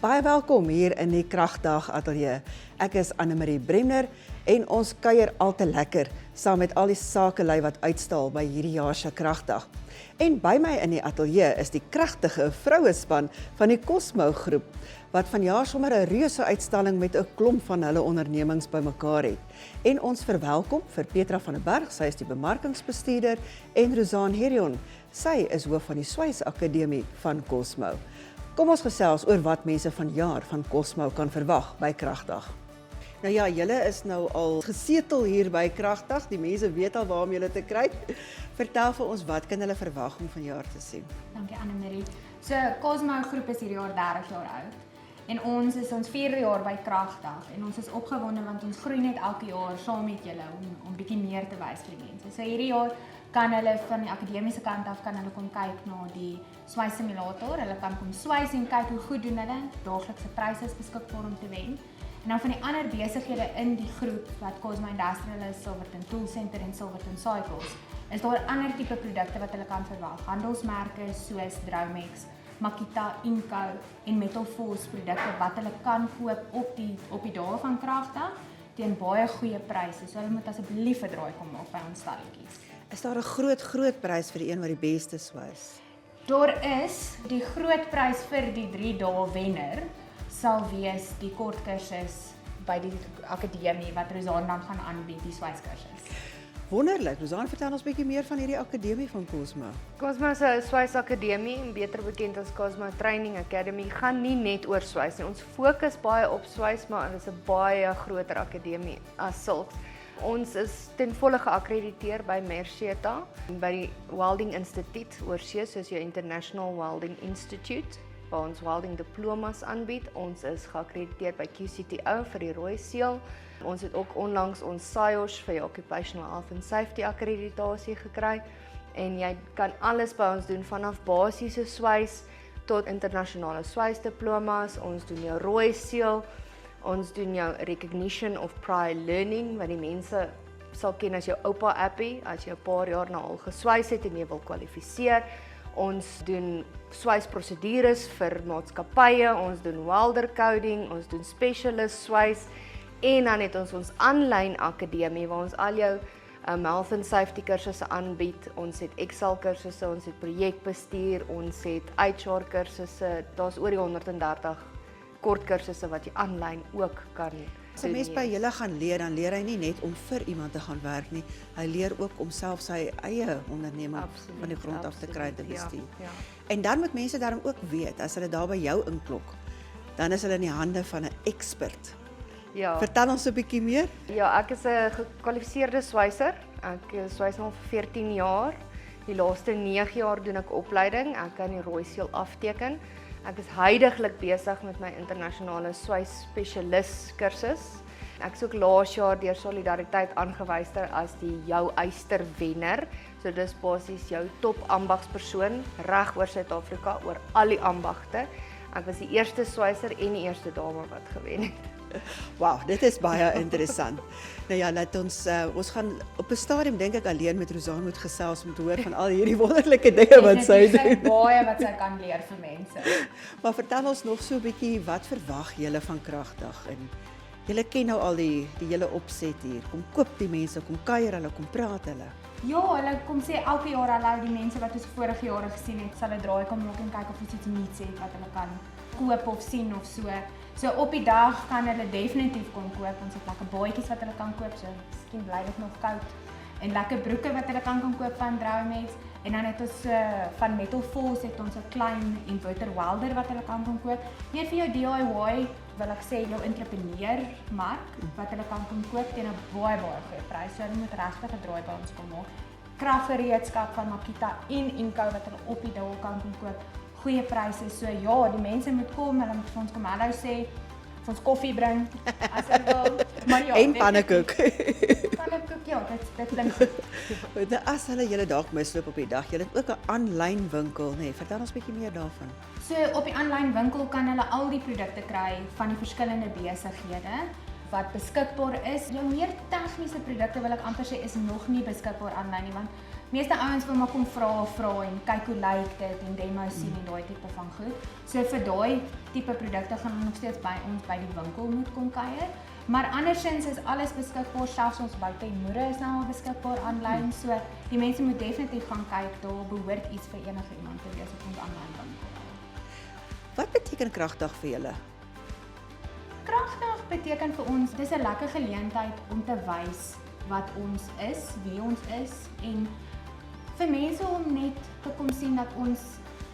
Baie welkom hier in die Kragdag Ateljee. Ek is Annemarie Bremner en ons kuier al te lekker saam met al die sakelui wat uitstal by hierdie jaar se Kragdag. En by my in die ateljee is die kragtige vrouespan van die Cosmo groep wat vanjaar sommer 'n reuse uitstalling met 'n klomp van hulle ondernemings bymekaar het. En ons verwelkom vir Petra van der Berg, sy is die bemarkingsbestuurder, en Rosanne Herion, sy is hoof van die Swys Akademie van Cosmo. Kom ons gesels oor wat mense vanjaar van Cosmo kan verwag by Kragdag. Nou ja, julle is nou al gesetel hier by Kragdag, die mense weet al waar om julle te kry. Vertel vir ons, wat kan hulle verwag om vanjaar te sien? Dankie Annemarie. So Cosmo groep is hierdie jaar 30 jaar oud. En ons is ons 4de jaar by Kragdag en ons is opgewonde want ons groei net elke jaar saam met julle om bietjie meer te wys vir die mense. So hierdie jaar kan hulle van die akademiese kant af kan hulle kom kyk na die swys simulator. Hulle kan kom swys en kyk hoe goed doen hulle. Daaglikse pryse is beskikbaar om te wen. En dan van die ander besighede in die groep wat Cosmo Industrial is, Silverton Tool Center en Silverton Cycles, is daar ander tipe produkte wat hulle kan verwag. Handelsmerke soos Dromex, Makita, Inco en Metal Force produkte wat hulle kan koop op die dae van Kragdag teen baie goeie pryse. So hulle moet asseblief 'n draai kom maak by ons stalletjies. Is daar 'n groot prys vir die een wat die beste swys? Daar is die groot prys vir die 3 dae wenner sal wees die kort kursus by die akademie wat Rosanne dan gaan aanbied, die swyskursus. Wonderlik, Rosanne, vertel ons bietjie meer van hierdie akademie van Cosmo. Cosmo is 'n Swys Akademie, beter bekend as Cosmo Training Academy, gaan nie net oor swys nie. Ons fokus baie op swys, maar dit is 'n baie groter akademie as sulks. Ons is ten volle geakkrediteer by Merceta, by die Welding Instituut oorsee, soos jou International Welding Institute, waar ons welding diplomas aanbied. Ons is geakkrediteer by QCTO vir die rooi seël. Ons het ook onlangs ons SIOS vir die Occupational Health and Safety akkreditasie gekry. En jy kan alles by ons doen, vanaf basiese swys tot internasionale swysdiplomas. Ons doen jou rooi seël. Ons doen jou recognition of prior learning, wat die mense sal ken as jou oupa appie, as jy 'n paar jaar nou al geswys het en jy wil kwalifiseer. Ons doen swysprosedures vir maatskappye, ons doen welder coding, ons doen specialist swys en dan het ons aanlyn akademie waar ons al jou health and safety kursusse aanbied. Ons het Excel kursusse, ons het projekbestuur, ons het HR kursusse. Daar's oor die 130 kort kursusse wat jy aanlyn ook kan doen. As 'n mens by julle gaan leer, dan leer hy nie net om vir iemand te gaan werk nie, hy leer ook om self sy eie onderneming van die grond af te kry te bestuur. Ja. En dan moet mense daarom ook weet, as hulle daar by jou inklok, dan is hulle in die hande van 'n expert. Ja. Vertel ons 'n bietjie meer. Ja, ek is 'n gekwalifiseerde swyser. Ek swys al vir 14 jaar. Die laaste 9 jaar doen ek opleiding. Ek kan die rooi seël afteken. Ek is huidiglik besig met my internasionale swys spesialis kursus. Ek is ook laas jaar deur Solidariteit aangewys as die jou eyster wenner. So dis basies jou top ambagspersoon reg oor Suid-Afrika oor al die ambagte. Ek was die eerste swyser en die eerste dame wat gewen het. Wow, dit is baie interessant. Nou ja, laat ons gaan op 'n stadium dink ek alleen met Rosanne moet gesels om te hoor van al hierdie wonderlike dinge wat sy doen. Baie wat sy kan leer vir mense. Maar vertel ons nog so 'n bietjie, wat verwag julle van Kragdag? En julle ken nou al die hele opset hier. Kom koop die mense, kom kuier hulle, kom praat hulle. Ja, hulle kom sê elke jaar hulle die mense wat ons vorige jare gesien het, sal 'n draai kom maak en kyk of ons iets nuuts het wat hulle kan koop of sien of so. So op die dag kan hulle definitief kom koop. Ons het lekker baadjies wat hulle kan koop, so miskien bly dit nog koud. En lekker broeke wat hulle kan kom koop van Dromex. En dan het ons van Metal Force het ons 'n klein inverter welder wat hulle kan kom koop. Meer vir jou DIY, wil ek sê jou entrepreneur mark wat hulle kan kom koop teen 'n baie goeie prys. So hulle moet regtig 'n draai by ons kom maak. Kraggereedskap van Makita en Inco wat hulle op die dae kan kom koop. Goeie pryse. So ja, die mense moet kom, hulle moet vir ons kom hallo sê, vir ons koffie bring as hulle wil. Maar ja, en pannekoek. Pannekoek, ja, dit klink goed. Nou, as hulle julle dalk misloop op die dag, julle het ook 'n aanlyn winkel, nê? Vertel ons 'n bietjie meer daarvan. So op die aanlyn winkel kan hulle al die produkte kry van die verskillende besighede wat beskikbaar is. Jou meer tegniese produkte wil ek amper sê is nog nie beskikbaar aanlyn nie, want meeste ouens wil maar kom vra en kyk hoe lyk dit en demos sien en daai tipe van goed. So vir daai tipe produkte gaan hulle nog steeds by ons by die winkel moet kom kuier. Maar andersins is alles beskikbaar, selfs ons buitemoere is nou al beskikbaar aanlyn. So die mense moet definitief gaan kyk, daar behoort iets vir enige iemand te wees op ons aanlyn winkel. Wat beteken kragdag vir julle? Kragdag beteken vir ons, dis 'n lekker geleentheid om te wys wat ons is, wie ons is en vir mense om net te kom sien dat ons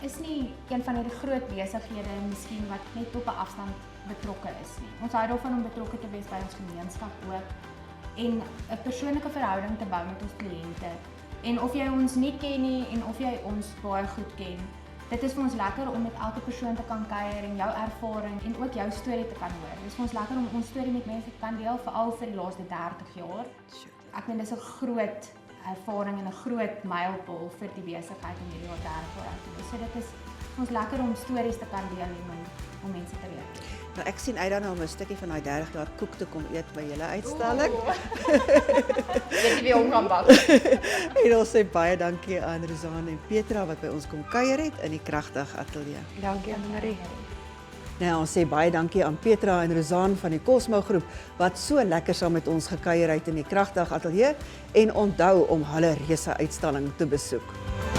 is nie een van die groot besighede miskien wat net op 'n afstand betrokke is nie. Ons hou daarvan om betrokke te wees by ons gemeenskap ook en 'n persoonlike verhouding te bou met ons kliënte. En of jy ons nie ken nie en of jy ons baie goed ken, dit is vir ons lekker om met elke persoon te kan kuier en jou ervaring en ook jou storie te kan hoor. Dit is vir ons lekker om ons storie met mense te kan deel, veral vir die laaste 30 jaar. Ek meen dis 'n groot ervaring en 'n groot mylpaal vir die besigheid om hierdie jaar 30 jaar oud te wees. So dit is vir ons lekker om stories te kan deel en om mense te weet. Nou ek sien uit daarna om 'n stukkie van daai 30 jaar koek te kom eet by julle uitstalling. Weet jy wie hom kan bak? En ons sê baie dankie aan Rosanne en Petra wat by ons kom kuier het in die Kragdag ateljee. Dankie Anne-Marie. Nou ons sê baie dankie aan Petra en Rosanne van die Cosmo groep wat so lekker saam met ons gekuier het in die Kragdag ateljee en onthou om hulle reuse uitstalling te besoek.